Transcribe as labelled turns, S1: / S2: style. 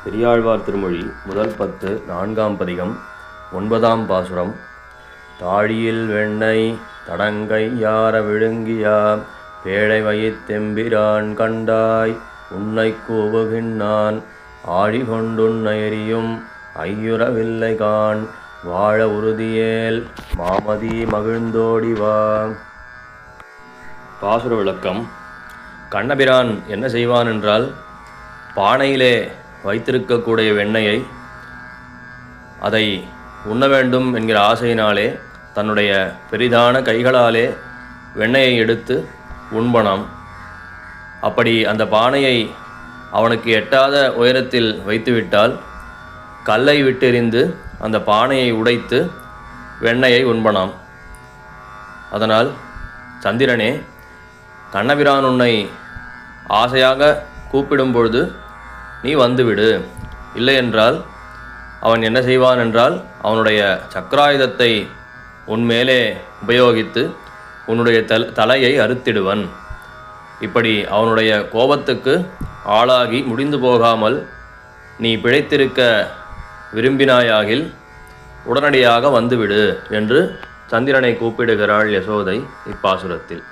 S1: பெரியாழ்வார் திருமொழி முதல் 10 4ஆம் பதிகம் 9ஆம் பாசுரம். தாழியில் வெண்ணெய் தடங்கையார விழுங்கியா பேழை வயித்தெம்பிரான் கண்டாய் உன்னை கூவுகின்றான் ஆழிகொண்டுன்னை எரியும் ஐயுறவில்லை கான் வாழ உறுதியேல் மாமதி மகிழ்ந்தோடிவா. பாசுர விளக்கம். கண்ணபிரான் என்ன செய்வான் என்றால், பானையிலே வைத்திருக்கக்கூடிய வெண்ணெயை அதை உண்ண வேண்டும் என்கிற ஆசையினாலே தன்னுடைய பெரிதான கைகளாலே வெண்ணெயை எடுத்து உண்பனாம். அப்படி அந்த பானையை அவனுக்கு எட்டாத உயரத்தில் வைத்துவிட்டால் கல்லை விட்டெறிந்து அந்த பானையை உடைத்து வெண்ணெயை உண்பனாம். அதனால் சந்திரனே, கண்ணபிரான் உன்னை ஆசையாக கூப்பிடும் பொழுது நீ வந்துவிடு. இல்லையென்றால் அவன் என்ன செய்வான் என்றால், அவனுடைய சக்கராயுதத்தை உன்மேலே உபயோகித்து உன்னுடைய தலையை அறுத்திடுவன். இப்படி அவனுடைய கோபத்துக்கு ஆளாகி முடிந்து போகாமல் நீ பிழைத்திருக்க விரும்பினாயாகில் உடனடியாக வந்துவிடு என்று சந்திரனை கூப்பிடுகிறாள் யசோதை இப்பாசுரத்தில்.